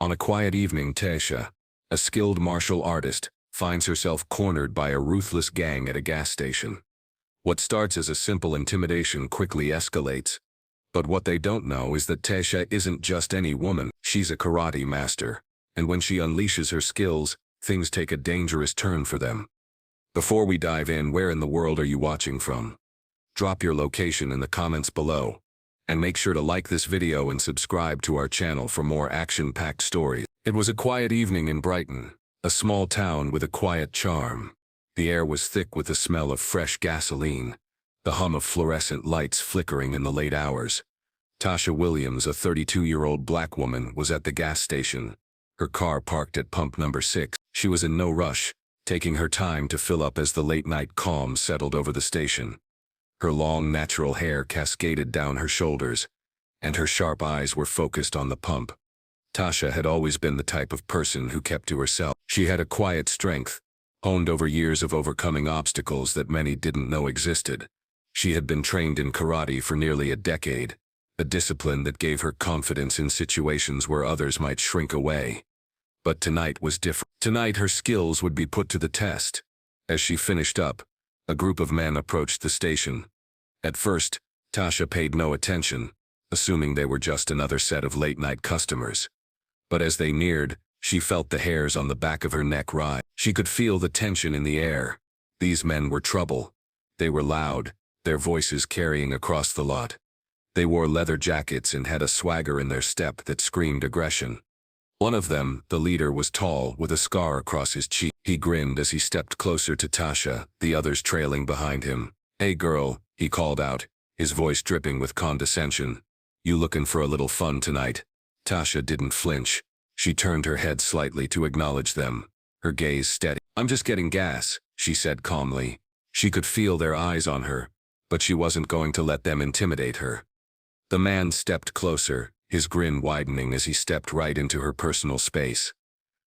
On a quiet evening, Tasha, a skilled martial artist, finds herself cornered by a ruthless gang at a gas station. What starts as a simple intimidation quickly escalates. But what they don't know is that Tasha isn't just any woman, she's a karate master. And when she unleashes her skills, things take a dangerous turn for them. Before we dive in, where in the world are you watching from? Drop your location in the comments below. And make sure to like this video and subscribe to our channel for more action-packed stories. It was a quiet evening in Brighton, a small town with a quiet charm. The air was thick with the smell of fresh gasoline, the hum of fluorescent lights flickering in the late hours. Tasha Williams, a 32-year-old black woman, was at the gas station, her car parked at pump number 6. She was in no rush, taking her time to fill up as the late-night calm settled over the station. Her long, natural hair cascaded down her shoulders, and her sharp eyes were focused on the pump. Tasha had always been the type of person who kept to herself. She had a quiet strength, honed over years of overcoming obstacles that many didn't know existed. She had been trained in karate for nearly a decade, a discipline that gave her confidence in situations where others might shrink away. But tonight was different. Tonight her skills would be put to the test. As she finished up, a group of men approached the station. At first, Tasha paid no attention, assuming they were just another set of late-night customers. But as they neared, she felt the hairs on the back of her neck rise. She could feel the tension in the air. These men were trouble. They were loud, their voices carrying across the lot. They wore leather jackets and had a swagger in their step that screamed aggression. One of them, the leader, was tall, with a scar across his cheek. He grinned as he stepped closer to Tasha, the others trailing behind him. "Hey girl," he called out, his voice dripping with condescension. "You looking for a little fun tonight?" Tasha didn't flinch. She turned her head slightly to acknowledge them, her gaze steady. "I'm just getting gas," she said calmly. She could feel their eyes on her, but she wasn't going to let them intimidate her. The man stepped closer, his grin widening as he stepped right into her personal space.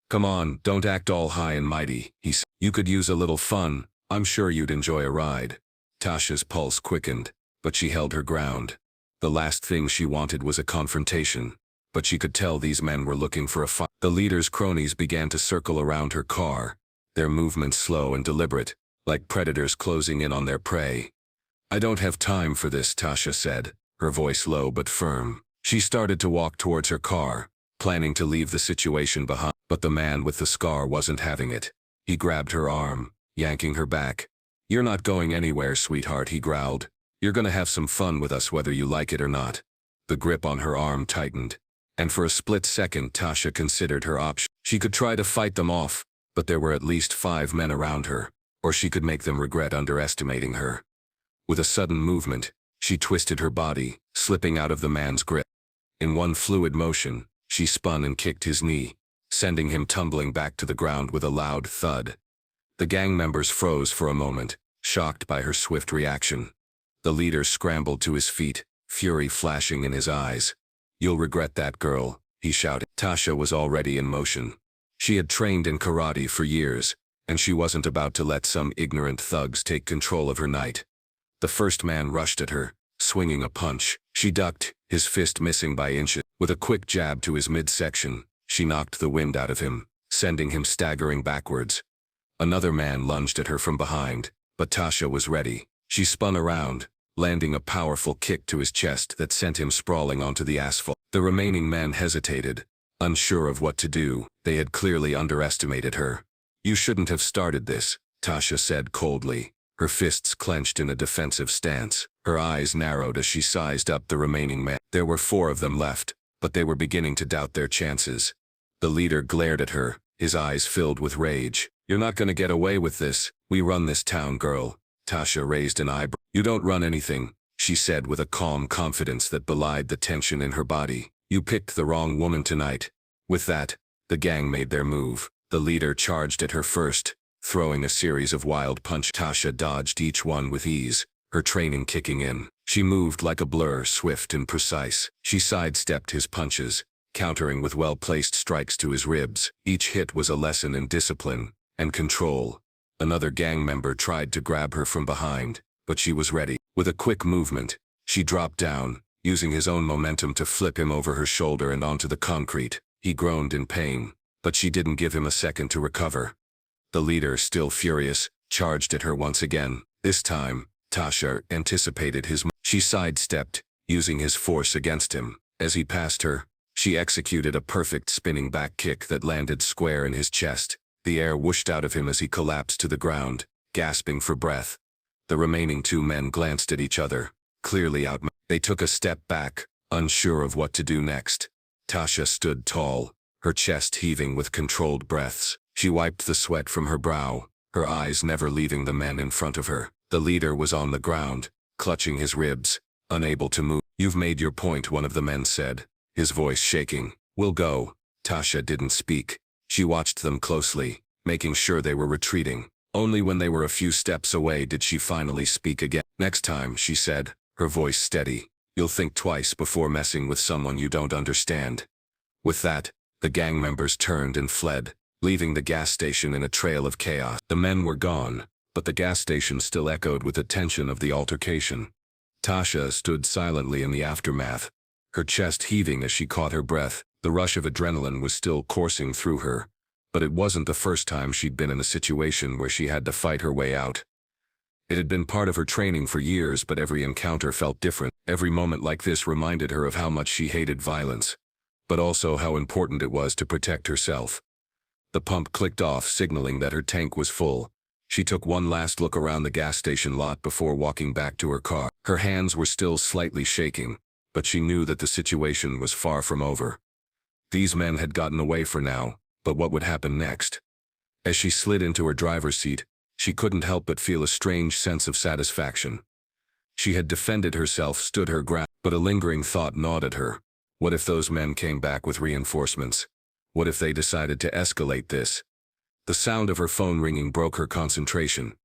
"Come on, don't act all high and mighty," he said. "You could use a little fun. I'm sure you'd enjoy a ride." Tasha's pulse quickened, but she held her ground. The last thing she wanted was a confrontation, but she could tell these men were looking for a fight. The leader's cronies began to circle around her car, their movements slow and deliberate, like predators closing in on their prey. "I don't have time for this," Tasha said, her voice low but firm. She started to walk towards her car, planning to leave the situation behind, but the man with the scar wasn't having it. He grabbed her arm, yanking her back. "You're not going anywhere, sweetheart," he growled. "You're gonna have some fun with us whether you like it or not." The grip on her arm tightened, and for a split second Tasha considered her option. She could try to fight them off, but there were at least 5 men around her, or she could make them regret underestimating her. With a sudden movement, she twisted her body, slipping out of the man's grip. In one fluid motion, she spun and kicked his knee, sending him tumbling back to the ground with a loud thud. The gang members froze for a moment, shocked by her swift reaction. The leader scrambled to his feet, fury flashing in his eyes. "You'll regret that, girl," he shouted. Tasha was already in motion. She had trained in karate for years, and she wasn't about to let some ignorant thugs take control of her night. The first man rushed at her, swinging a punch. She ducked, his fist missing by inches. With a quick jab to his midsection, she knocked the wind out of him, sending him staggering backwards. Another man lunged at her from behind, but Tasha was ready. She spun around, landing a powerful kick to his chest that sent him sprawling onto the asphalt. The remaining men hesitated, unsure of what to do. They had clearly underestimated her. "You shouldn't have started this," Tasha said coldly, her fists clenched in a defensive stance. Her eyes narrowed as she sized up the remaining men. There were 4 of them left, but they were beginning to doubt their chances. The leader glared at her, his eyes filled with rage. "You're not gonna get away with this. We run this town, girl." Tasha raised an eyebrow. "You don't run anything," she said with a calm confidence that belied the tension in her body. "You picked the wrong woman tonight." With that, the gang made their move. The leader charged at her first, throwing a series of wild punches. Tasha dodged each one with ease, her training kicking in. She moved like a blur, swift and precise. She sidestepped his punches, countering with well-placed strikes to his ribs. Each hit was a lesson in discipline and control. Another gang member tried to grab her from behind, but she was ready. With a quick movement, she dropped down, using his own momentum to flip him over her shoulder and onto the concrete. He groaned in pain, but she didn't give him a second to recover. The leader, still furious, charged at her once again. This time, Tasha anticipated his move. She sidestepped, using his force against him. As he passed her, she executed a perfect spinning back kick that landed square in his chest. The air whooshed out of him as he collapsed to the ground, gasping for breath. The remaining two men glanced at each other, clearly outmatched. They took a step back, unsure of what to do next. Tasha stood tall, her chest heaving with controlled breaths. She wiped the sweat from her brow, her eyes never leaving the men in front of her. The leader was on the ground, clutching his ribs, unable to move. "You've made your point," one of the men said, his voice shaking. "We'll go." Tasha didn't speak. She watched them closely, making sure they were retreating. Only when they were a few steps away did she finally speak again. "Next time," she said, her voice steady, "you'll think twice before messing with someone you don't understand." With that, the gang members turned and fled, leaving the gas station in a trail of chaos. The men were gone, but the gas station still echoed with the tension of the altercation. Tasha stood silently in the aftermath, her chest heaving as she caught her breath. The rush of adrenaline was still coursing through her, but it wasn't the first time she'd been in a situation where she had to fight her way out. It had been part of her training for years, but every encounter felt different. Every moment like this reminded her of how much she hated violence, but also how important it was to protect herself. The pump clicked off, signaling that her tank was full. She took one last look around the gas station lot before walking back to her car. Her hands were still slightly shaking, but she knew that the situation was far from over. These men had gotten away for now, but what would happen next? As she slid into her driver's seat, she couldn't help but feel a strange sense of satisfaction. She had defended herself, stood her ground, but a lingering thought gnawed at her. What if those men came back with reinforcements? What if they decided to escalate this? The sound of her phone ringing broke her concentration.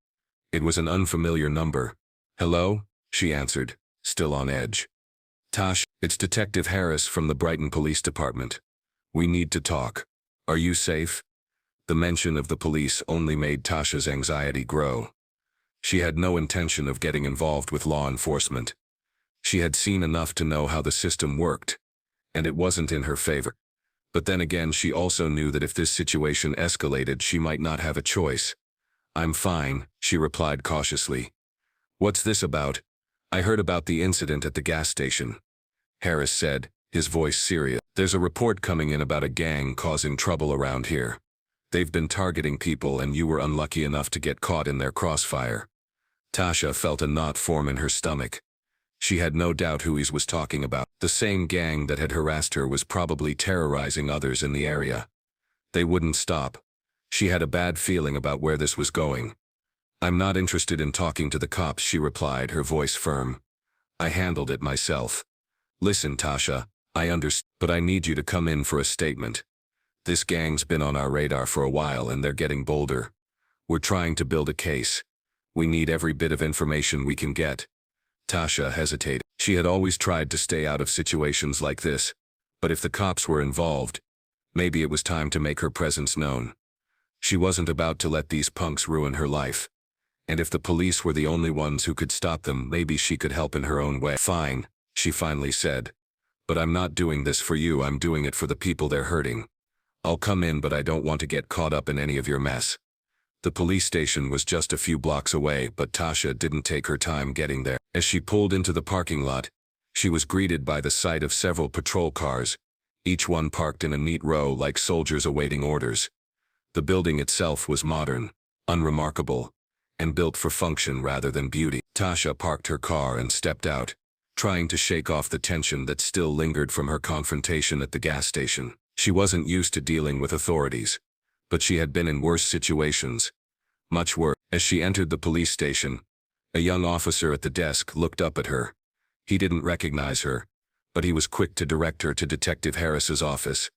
It was an unfamiliar number. "Hello?" she answered, still on edge. "Tosh, it's Detective Harris from the Brighton Police Department. We need to talk. Are you safe?" The mention of the police only made Tasha's anxiety grow. She had no intention of getting involved with law enforcement. She had seen enough to know how the system worked, and it wasn't in her favor. But then again, she also knew that if this situation escalated, she might not have a choice. "I'm fine," she replied cautiously. "What's this about?" "I heard about the incident at the gas station," Harris said, his voice serious. "There's a report coming in about a gang causing trouble around here. They've been targeting people, and you were unlucky enough to get caught in their crossfire." Tasha felt a knot form in her stomach. She had no doubt who he was talking about. The same gang that had harassed her was probably terrorizing others in the area. They wouldn't stop. She had a bad feeling about where this was going. "I'm not interested in talking to the cops," she replied, her voice firm. "I handled it myself." "Listen, Tasha, I understand, but I need you to come in for a statement. This gang's been on our radar for a while, and they're getting bolder. We're trying to build a case. We need every bit of information we can get." Tasha hesitated. She had always tried to stay out of situations like this, but if the cops were involved, maybe it was time to make her presence known. She wasn't about to let these punks ruin her life. And if the police were the only ones who could stop them, maybe she could help in her own way. "Fine," she finally said. "But I'm not doing this for you, I'm doing it for the people they're hurting. I'll come in, but I don't want to get caught up in any of your mess." The police station was just a few blocks away, but Tasha didn't take her time getting there. As she pulled into the parking lot, she was greeted by the sight of several patrol cars, each one parked in a neat row like soldiers awaiting orders. The building itself was modern, unremarkable, and built for function rather than beauty. Tasha parked her car and stepped out, trying to shake off the tension that still lingered from her confrontation at the gas station. She wasn't used to dealing with authorities, but she had been in worse situations, much worse. As she entered the police station, a young officer at the desk looked up at her. He didn't recognize her, but he was quick to direct her to Detective Harris's office.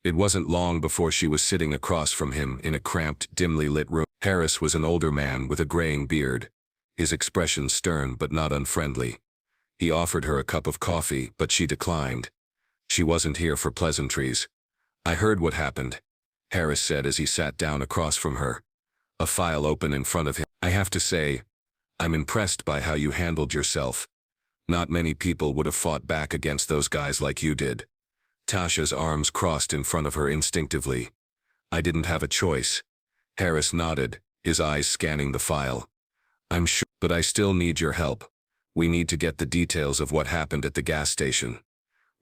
It wasn't long before she was sitting across from him in a cramped, dimly lit room. Harris was an older man with a graying beard, his expression stern but not unfriendly. He offered her a cup of coffee, but she declined. She wasn't here for pleasantries. "I heard what happened," Harris said as he sat down across from her, a file open in front of him. "I have to say, I'm impressed by how you handled yourself. Not many people would have fought back against those guys like you did." Tasha's arms crossed in front of her instinctively. I didn't have a choice. Harris nodded, his eyes scanning the file. I'm sure, but I still need your help. We need to get the details of what happened at the gas station.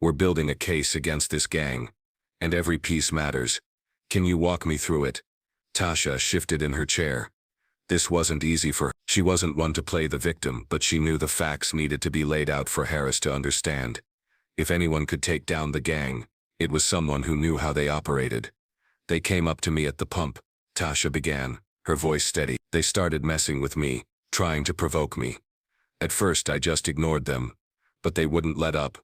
We're building a case against this gang, and every piece matters. Can you walk me through it? Tasha shifted in her chair. This wasn't easy for her. She wasn't one to play the victim, but she knew the facts needed to be laid out for Harris to understand. If anyone could take down the gang, it was someone who knew how they operated. They came up to me at the pump, Tasha began, her voice steady. They started messing with me, trying to provoke me. At first I just ignored them, but they wouldn't let up.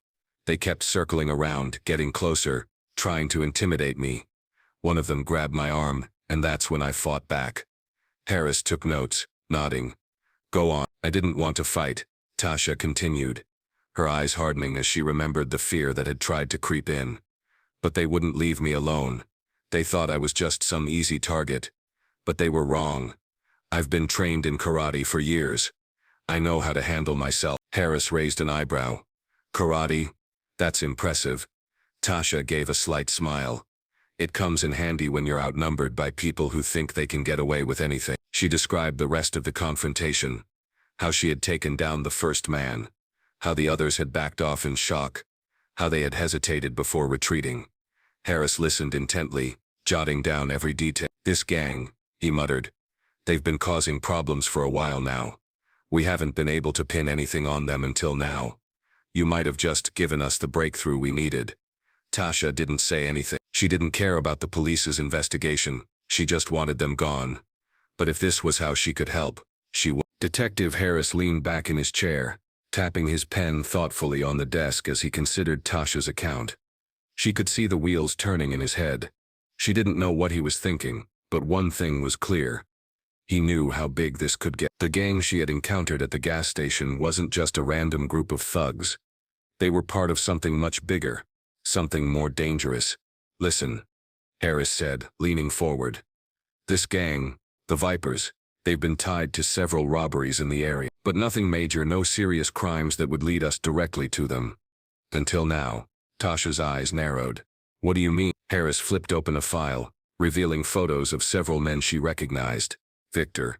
They kept circling around, getting closer, trying to intimidate me. One of them grabbed my arm, and that's when I fought back. Harris took notes, nodding. Go on. I didn't want to fight, Tasha continued, her eyes hardening as she remembered the fear that had tried to creep in. But they wouldn't leave me alone. They thought I was just some easy target. But they were wrong. I've been trained in karate for years. I know how to handle myself. Harris raised an eyebrow. Karate? That's impressive. Tasha gave a slight smile. It comes in handy when you're outnumbered by people who think they can get away with anything. She described the rest of the confrontation. How she had taken down the first man. How the others had backed off in shock. How they had hesitated before retreating. Harris listened intently, jotting down every detail. This gang, he muttered. They've been causing problems for a while now. We haven't been able to pin anything on them until now. You might have just given us the breakthrough we needed. Tasha didn't say anything. She didn't care about the police's investigation. She just wanted them gone. But if this was how she could help, she would. Detective Harris leaned back in his chair, tapping his pen thoughtfully on the desk as he considered Tasha's account. She could see the wheels turning in his head. She didn't know what he was thinking, but one thing was clear. He knew how big this could get. The gang she had encountered at the gas station wasn't just a random group of thugs. They were part of something much bigger, something more dangerous. Listen, Harris said, leaning forward. This gang, the Vipers, they've been tied to several robberies in the area, but nothing major, no serious crimes that would lead us directly to them. Until now. Tasha's eyes narrowed. What do you mean? Harris flipped open a file, revealing photos of several men she recognized. Victor,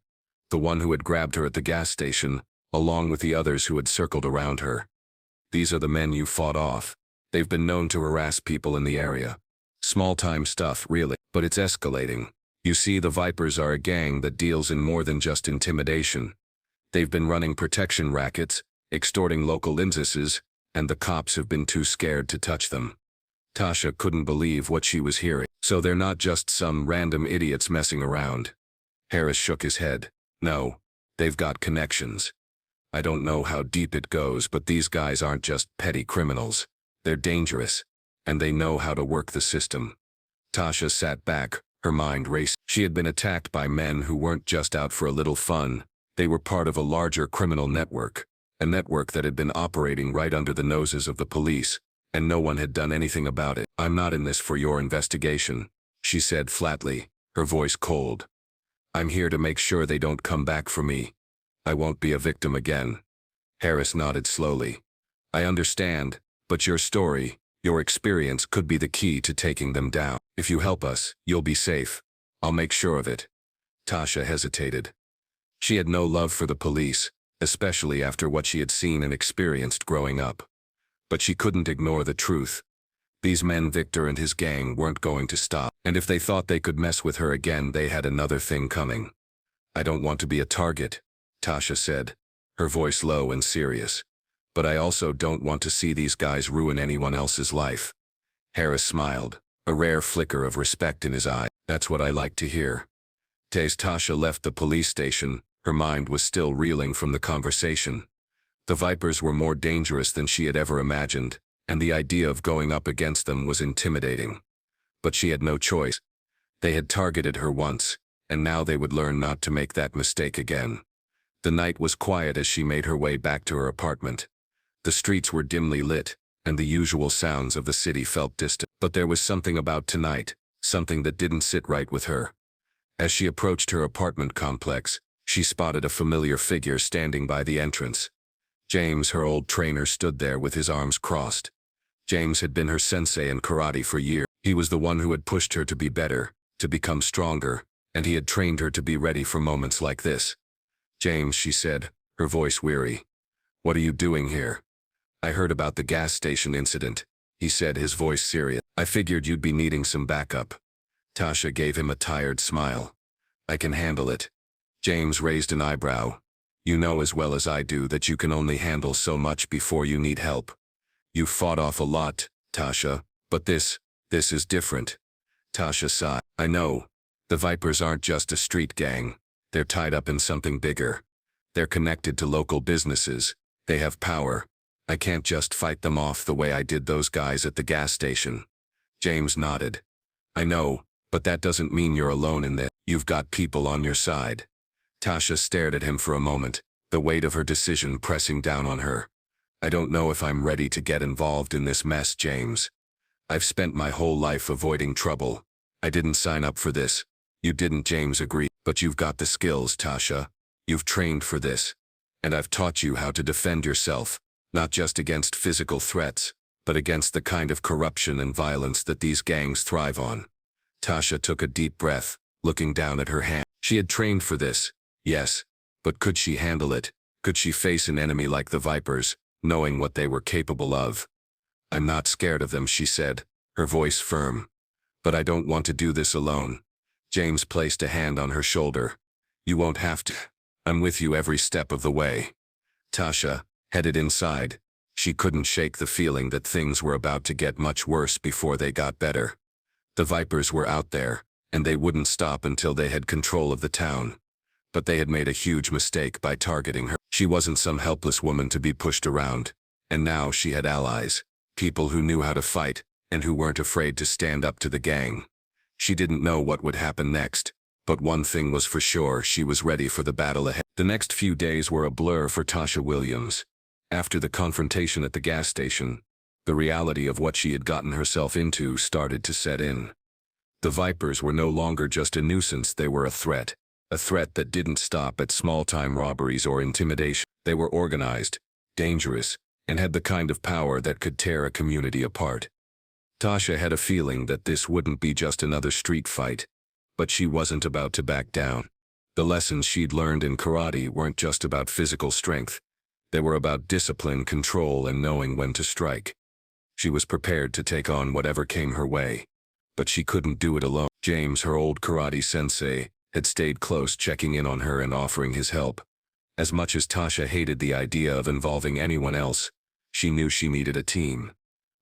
the one who had grabbed her at the gas station, along with the others who had circled around her. These are the men you fought off. They've been known to harass people in the area. Small-time stuff, really, but it's escalating. You see, the Vipers are a gang that deals in more than just intimidation. They've been running protection rackets, extorting local businesses, and the cops have been too scared to touch them. Tasha couldn't believe what she was hearing. So they're not just some random idiots messing around. Harris shook his head. No, they've got connections. I don't know how deep it goes, but these guys aren't just petty criminals. They're dangerous, and they know how to work the system. Tasha sat back, her mind racing. She had been attacked by men who weren't just out for a little fun. They were part of a larger criminal network, a network that had been operating right under the noses of the police, and no one had done anything about it. I'm not in this for your investigation, she said flatly, her voice cold. I'm here to make sure they don't come back for me. I won't be a victim again. Harris nodded slowly. I understand, but your story, your experience could be the key to taking them down. If you help us, you'll be safe. I'll make sure of it. Tasha hesitated. She had no love for the police, especially after what she had seen and experienced growing up. But she couldn't ignore the truth. These men, Victor and his gang, weren't going to stop, and if they thought they could mess with her again, they had another thing coming. I don't want to be a target, Tasha said, her voice low and serious. But I also don't want to see these guys ruin anyone else's life. Harris smiled, a rare flicker of respect in his eye. That's what I like to hear. As Tasha left the police station, her mind was still reeling from the conversation. The Vipers were more dangerous than she had ever imagined, and the idea of going up against them was intimidating. But she had no choice. They had targeted her once, and now they would learn not to make that mistake again. The night was quiet as she made her way back to her apartment. The streets were dimly lit, and the usual sounds of the city felt distant. But there was something about tonight, something that didn't sit right with her. As she approached her apartment complex, she spotted a familiar figure standing by the entrance. James, her old trainer, stood there with his arms crossed. James had been her sensei in karate for years. He was the one who had pushed her to be better, to become stronger, and he had trained her to be ready for moments like this. "James," she said, her voice weary. "What are you doing here?" "I heard about the gas station incident," he said, his voice serious. "I figured you'd be needing some backup." Tasha gave him a tired smile. "I can handle it." James raised an eyebrow. "You know as well as I do that you can only handle so much before you need help. You've fought off a lot, Tasha, but this is different." Tasha sighed. "I know. The Vipers aren't just a street gang. They're tied up in something bigger. They're connected to local businesses. They have power. I can't just fight them off the way I did those guys at the gas station." James nodded. "I know, but that doesn't mean you're alone in this. You've got people on your side." Tasha stared at him for a moment, the weight of her decision pressing down on her. "I don't know if I'm ready to get involved in this mess, James. I've spent my whole life avoiding trouble. I didn't sign up for this." "You didn't," James agreed. "But you've got the skills, Tasha. You've trained for this. And I've taught you how to defend yourself, not just against physical threats, but against the kind of corruption and violence that these gangs thrive on." Tasha took a deep breath, looking down at her hand. She had trained for this, yes, but could she handle it? Could she face an enemy like the Vipers, knowing what they were capable of? "I'm not scared of them," she said, her voice firm. "But I don't want to do this alone." James placed a hand on her shoulder. "You won't have to. I'm with you every step of the way." Tasha, headed inside, she couldn't shake the feeling that things were about to get much worse before they got better. The Vipers were out there, and they wouldn't stop until they had control of the town. But they had made a huge mistake by targeting her. She wasn't some helpless woman to be pushed around, and now she had allies, people who knew how to fight, and who weren't afraid to stand up to the gang. She didn't know what would happen next, but one thing was for sure: she was ready for the battle ahead. The next few days were a blur for Tasha Williams. After the confrontation at the gas station, the reality of what she had gotten herself into started to set in. The Vipers were no longer just a nuisance, they were a threat that didn't stop at small-time robberies or intimidation. They were organized, dangerous, and had the kind of power that could tear a community apart. Tasha had a feeling that this wouldn't be just another street fight, but she wasn't about to back down. The lessons she'd learned in karate weren't just about physical strength. They were about discipline, control, and knowing when to strike. She was prepared to take on whatever came her way, but she couldn't do it alone. James, her old karate sensei, had stayed close, checking in on her and offering his help. As much as Tasha hated the idea of involving anyone else, she knew she needed a team.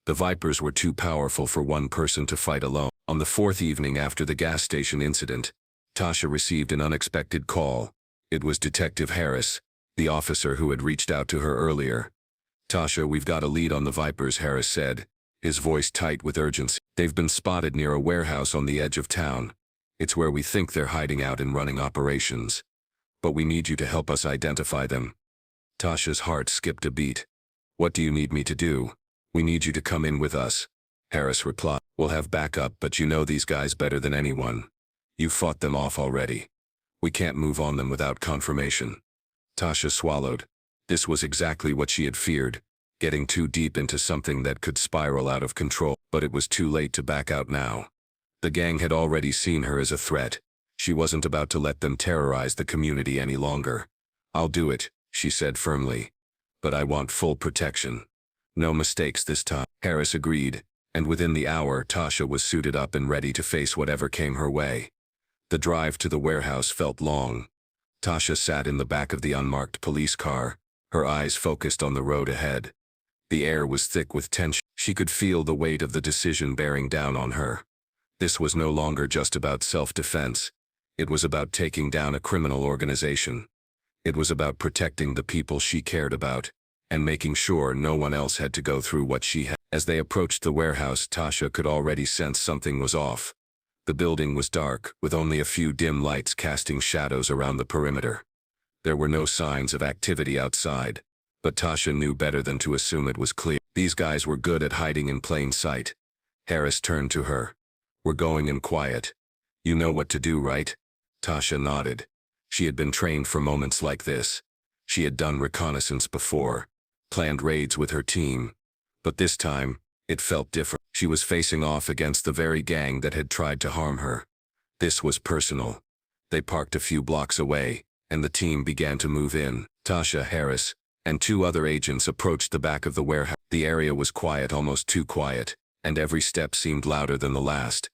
The Vipers were too powerful for one person to fight alone. On the fourth evening after the gas station incident, Tasha received an unexpected call. It was Detective Harris, the officer who had reached out to her earlier. "Tasha, we've got a lead on the Vipers," Harris said, his voice tight with urgency. "They've been spotted near a warehouse on the edge of town. It's where we think they're hiding out and running operations. But we need you to help us identify them." Tasha's heart skipped a beat. "What do you need me to do?" "We need you to come in with us," Harris replied. "We'll have backup, but you know these guys better than anyone. You fought them off already. We can't move on them without confirmation." Tasha swallowed. This was exactly what she had feared, getting too deep into something that could spiral out of control. But it was too late to back out now. The gang had already seen her as a threat. She wasn't about to let them terrorize the community any longer. "I'll do it," she said firmly. "But I want full protection. No mistakes this time." Harris agreed, and within the hour Tasha was suited up and ready to face whatever came her way. The drive to the warehouse felt long. Tasha sat in the back of the unmarked police car, her eyes focused on the road ahead. The air was thick with tension. She could feel the weight of the decision bearing down on her. This was no longer just about self-defense. It was about taking down a criminal organization. It was about protecting the people she cared about, and making sure no one else had to go through what she had. As they approached the warehouse, Tasha could already sense something was off. The building was dark, with only a few dim lights casting shadows around the perimeter. There were no signs of activity outside, but Tasha knew better than to assume it was clear. These guys were good at hiding in plain sight. Harris turned to her. "We're going in quiet. You know what to do, right?" Tasha nodded. She had been trained for moments like this. She had done reconnaissance before, planned raids with her team. But this time, It felt different. She was facing off against the very gang that had tried to harm her. This was personal. They parked a few blocks away, and the team began to move in. Tasha, Harris, and 2 other agents approached the back of the warehouse. The area was quiet, almost too quiet, and every step seemed louder than the last.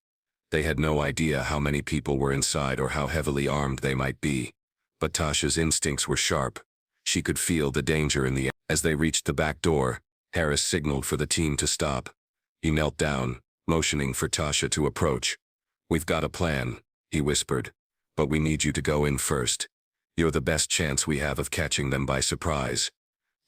They had no idea how many people were inside or how heavily armed they might be. But Tasha's instincts were sharp. She could feel the danger in the air. As they reached the back door, Harris signaled for the team to stop. He knelt down, motioning for Tasha to approach. "We've got a plan," he whispered, "but we need you to go in first. You're the best chance we have of catching them by surprise."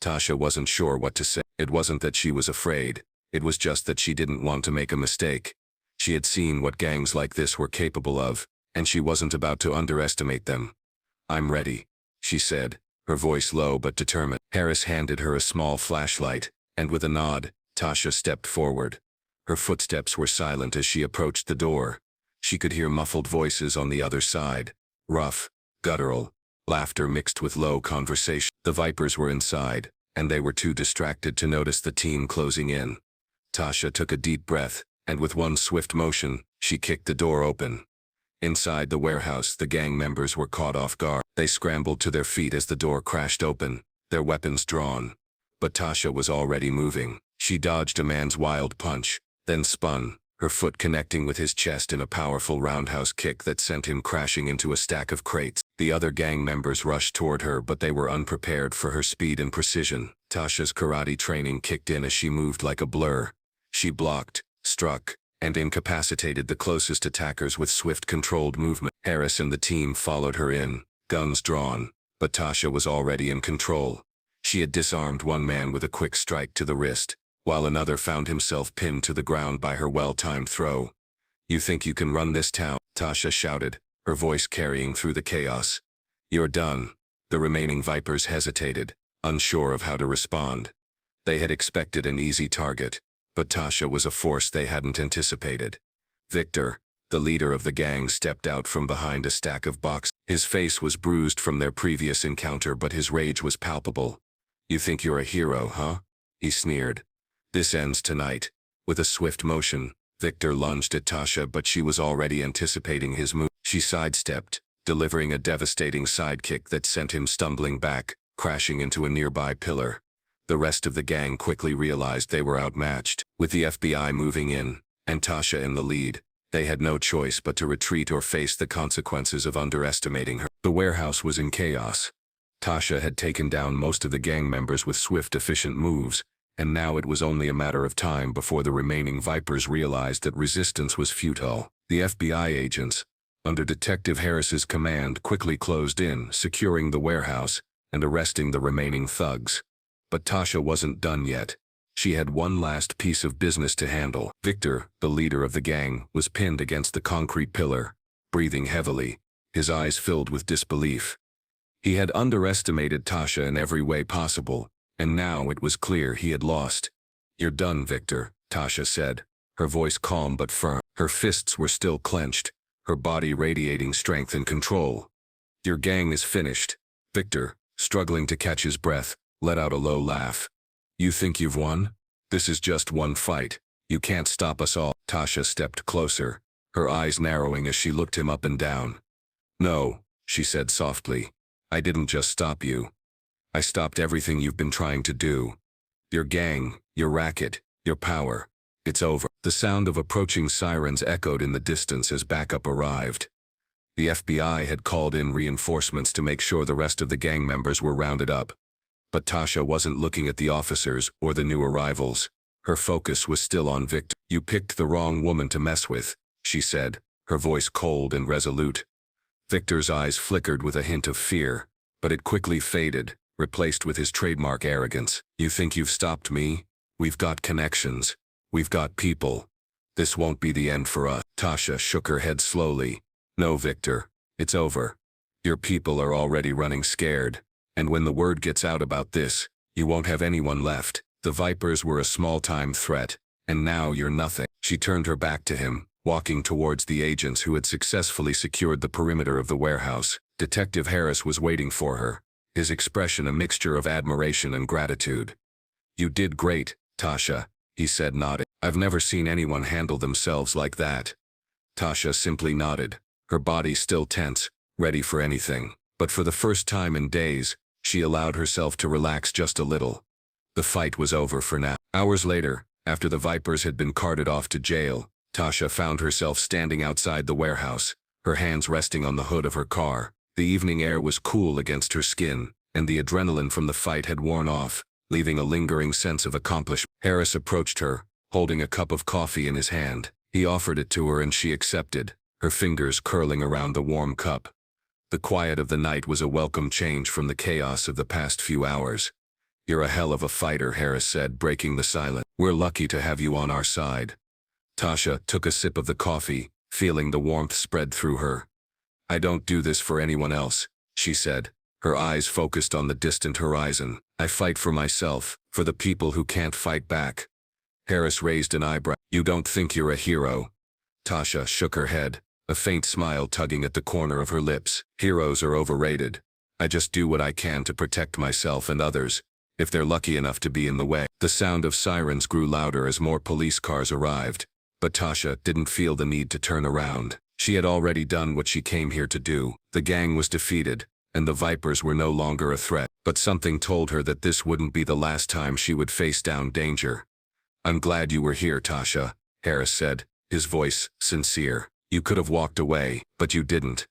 Tasha wasn't sure what to say. It wasn't that she was afraid. It was just that she didn't want to make a mistake. She had seen what gangs like this were capable of, and she wasn't about to underestimate them. "I'm ready," she said, her voice low but determined. Harris handed her a small flashlight, and with a nod, Tasha stepped forward. Her footsteps were silent as she approached the door. She could hear muffled voices on the other side, rough, guttural, laughter mixed with low conversation. The Vipers were inside, and they were too distracted to notice the team closing in. Tasha took a deep breath, and with one swift motion, she kicked the door open. Inside the warehouse, the gang members were caught off guard. They scrambled to their feet as the door crashed open, their weapons drawn. But Tasha was already moving. She dodged a man's wild punch, then spun, her foot connecting with his chest in a powerful roundhouse kick that sent him crashing into a stack of crates. The other gang members rushed toward her, but they were unprepared for her speed and precision. Tasha's karate training kicked in as she moved like a blur. She blocked, struck, and incapacitated the closest attackers with swift, controlled movement. Harris and the team followed her in, guns drawn, but Tasha was already in control. She had disarmed one man with a quick strike to the wrist, while another found himself pinned to the ground by her well-timed throw. "You think you can run this town?" Tasha shouted, her voice carrying through the chaos. "You're done." The remaining Vipers hesitated, unsure of how to respond. They had expected an easy target, but Tasha was a force they hadn't anticipated. Victor, the leader of the gang, stepped out from behind a stack of boxes. His face was bruised from their previous encounter, but his rage was palpable. "You think you're a hero, huh?" he sneered. "This ends tonight." With a swift motion, Victor lunged at Tasha, but she was already anticipating his move. She sidestepped, delivering a devastating sidekick that sent him stumbling back, crashing into a nearby pillar. The rest of the gang quickly realized they were outmatched. With the FBI moving in, and Tasha in the lead, they had no choice but to retreat or face the consequences of underestimating her. The warehouse was in chaos. Tasha had taken down most of the gang members with swift, efficient moves, and now it was only a matter of time before the remaining Vipers realized that resistance was futile. The FBI agents, under Detective Harris's command, quickly closed in, securing the warehouse and arresting the remaining thugs. But Tasha wasn't done yet. She had one last piece of business to handle. Victor, the leader of the gang, was pinned against the concrete pillar, breathing heavily, his eyes filled with disbelief. He had underestimated Tasha in every way possible, and now it was clear he had lost. "You're done, Victor," Tasha said, her voice calm but firm. Her fists were still clenched, her body radiating strength and control. "Your gang is finished." Victor, struggling to catch his breath, let out a low laugh. "You think you've won? This is just one fight. You can't stop us all." Tasha stepped closer, her eyes narrowing as she looked him up and down. "No," she said softly. "I didn't just stop you. I stopped everything you've been trying to do. Your gang, your racket, your power. It's over." The sound of approaching sirens echoed in the distance as backup arrived. The FBI had called in reinforcements to make sure the rest of the gang members were rounded up. But Tasha wasn't looking at the officers or the new arrivals. Her focus was still on Victor. "You picked the wrong woman to mess with," she said, her voice cold and resolute. Victor's eyes flickered with a hint of fear, but it quickly faded, replaced with his trademark arrogance. "You think you've stopped me? We've got connections. We've got people. This won't be the end for us." Tasha shook her head slowly. "No, Victor, it's over. Your people are already running scared. And when the word gets out about this, you won't have anyone left. The Vipers were a small-time threat, and now you're nothing." She turned her back to him, walking towards the agents who had successfully secured the perimeter of the warehouse. Detective Harris was waiting for her, his expression a mixture of admiration and gratitude. "You did great, Tasha," he said, nodding. I've never seen anyone handle themselves like that. Tasha simply nodded, her body still tense, ready for anything. But for the first time in days, she allowed herself to relax just a little. The fight was over for now. Hours later, after the Vipers had been carted off to jail, Tasha found herself standing outside the warehouse, her hands resting on the hood of her car. The evening air was cool against her skin, and the adrenaline from the fight had worn off, leaving a lingering sense of accomplishment. Harris approached her, holding a cup of coffee in his hand. He offered it to her and she accepted, her fingers curling around the warm cup. The quiet of the night was a welcome change from the chaos of the past few hours. You're a hell of a fighter, Harris said, breaking the silence. We're lucky to have you on our side. Tasha took a sip of the coffee, feeling the warmth spread through her. I don't do this for anyone else, she said, her eyes focused on the distant horizon. I fight for myself, for the people who can't fight back. Harris raised an eyebrow. You don't think you're a hero? Tasha shook her head, a faint smile tugging at the corner of her lips. Heroes are overrated. I just do what I can to protect myself and others, if they're lucky enough to be in the way. The sound of sirens grew louder as more police cars arrived, but Tasha didn't feel the need to turn around. She had already done what she came here to do. The gang was defeated, and the Vipers were no longer a threat. But something told her that this wouldn't be the last time she would face down danger. I'm glad you were here, Tasha, Harris said, his voice sincere. You could have walked away, but you didn't.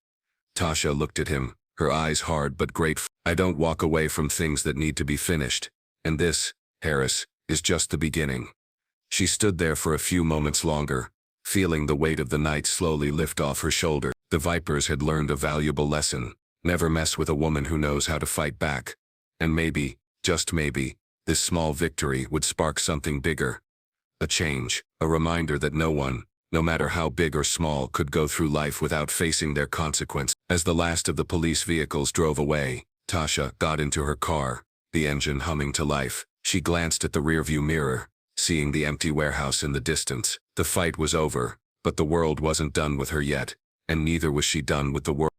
Tasha looked at him, her eyes hard but grateful. I don't walk away from things that need to be finished. And this, Harris, is just the beginning. She stood there for a few moments longer, feeling the weight of the night slowly lift off her shoulder. The Vipers had learned a valuable lesson. Never mess with a woman who knows how to fight back. And maybe, just maybe, this small victory would spark something bigger. A change, a reminder that no one, no matter how big or small, could go through life without facing their consequence. As the last of the police vehicles drove away, Tasha got into her car, the engine humming to life. She glanced at the rearview mirror, seeing the empty warehouse in the distance. The fight was over, but the world wasn't done with her yet, and neither was she done with the world.